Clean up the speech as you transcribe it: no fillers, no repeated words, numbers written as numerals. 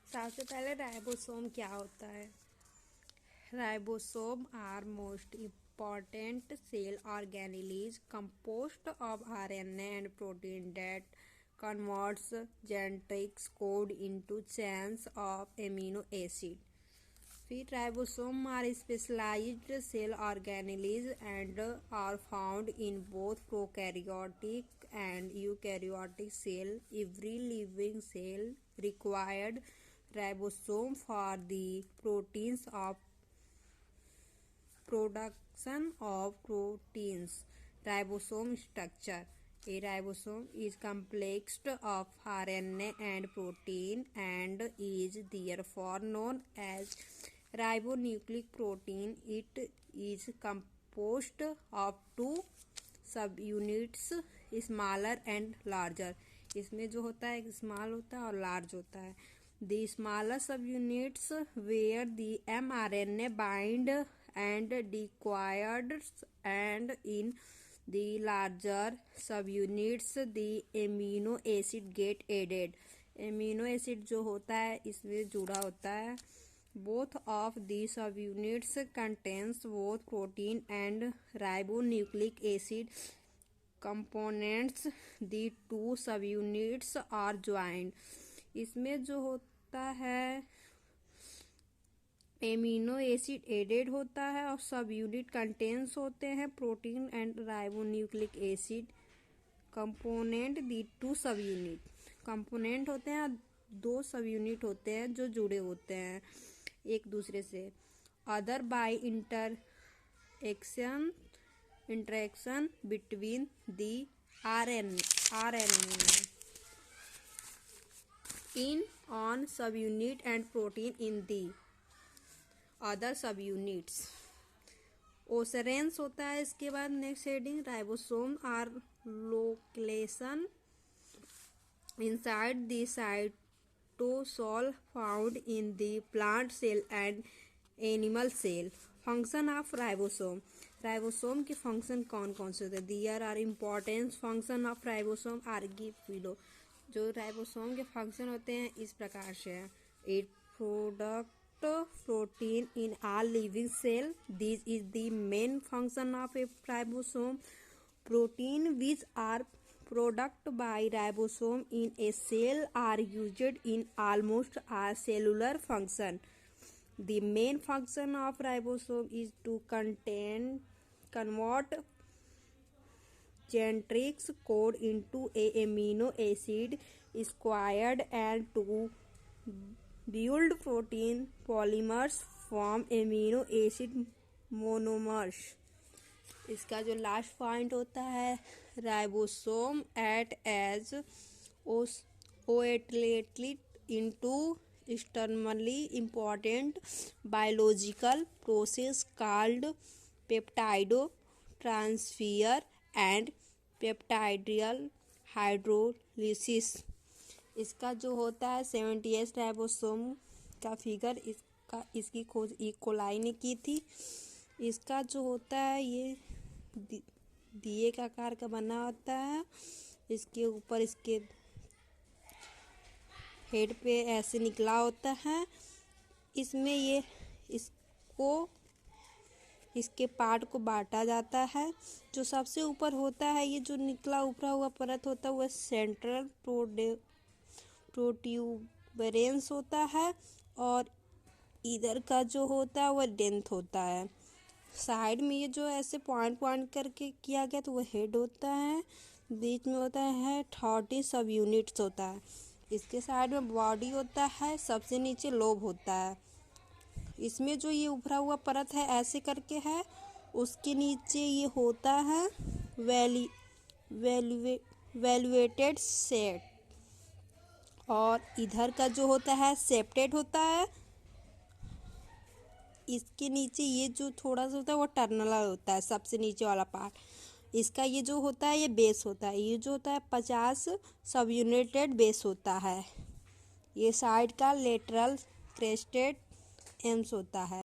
सबसे पहले राइबोसोम क्या होता है। Ribosome are most important cell organelles composed of RNA and protein that converts genetic code into chains of amino acid. फिर ribosome are specialized cell organelles and are found in both prokaryotic and eukaryotic cell. Every living cell required ribosome for the proteins of production of proteins. Ribosome structure. A ribosome is composed of RNA and protein and is therefore known as ribonucleic protein. It is composed of two subunits, smaller and larger. इसमें जो होता है small होता है और large होता है. The smaller subunits where the mRNA bind and decoded, and in the larger subunits the amino acid get added. amino acid जो होता है इसमें जुड़ा होता है. Both of these subunits contains both protein and ribonucleic acid components. The two subunits are joined. इसमें जो होता है एमिनो एसिड एडेड होता है और सब यूनिट कंटेंस होते हैं protein and ribonucleic acid component. The two subunit component होते हैं, दो सब यूनिट होते हैं जो जुड़े होते हैं एक दूसरे से. Other by interaction between the RNA in on subunit and protein in the other subunits. Occurrence होता है. इसके बाद next heading ribosome are location inside the cytosol found in the plant cell and animal cell. Function of ribosome. Ribosome के function कौन कौन से होते हैं. There are important function of ribosome are give below. जो राइबोसोम के function होते हैं इस प्रकार से हैं. It product protein in all living cell. This is the main function of a ribosome. Protein which are product by ribosome in a cell are used in almost all cellular function. The main function of ribosome is to convert genetic code into a amino acid squared and to build protein polymers from amino acid monomers. इसका जो last point होता है ribosome act as outlet into externally important biological process called peptidotransfer and peptidyl hydrolysis. इसका जो होता है 78 ribosome का figure इसकी खोज इकोलाई ने की थी. इसका जो होता है ये दिए का आकार का बना होता है. इसके ऊपर इसके हेड पे ऐसे निकला होता है. इसमें ये इसके पार्ट को बांटा जाता है. जो सबसे ऊपर होता है ये जो निकला ऊपरा हुआ परत होता है वह सेंट्रल प्रोट्यूबरेंस होता है और इधर का जो होता है वह डेंथ होता है. साइड में ये जो ऐसे पॉइंट करके किया गया तो वह हेड होता है. बीच में होता है 30 सब यूनिट्स होता है. इसके साइड में बॉडी होता है. सबसे नीचे लोब होता है. इसमें जो ये उभरा हुआ परत है ऐसे करके है. उसके नीचे ये होता है वैल्यूएटेड सेट और इधर का जो होता है सेप्टेट होता है. इसके नीचे ये जो थोड़ा सा होता है वो टर्मिनल होता है सबसे नीचे वाला पार्ट. इसका ये जो होता है ये बेस होता है. ये जो होता है 50 सब यूनिटेड बेस होता है. ये साइड का लेटरल क्रेस्टेड एम्स होता है.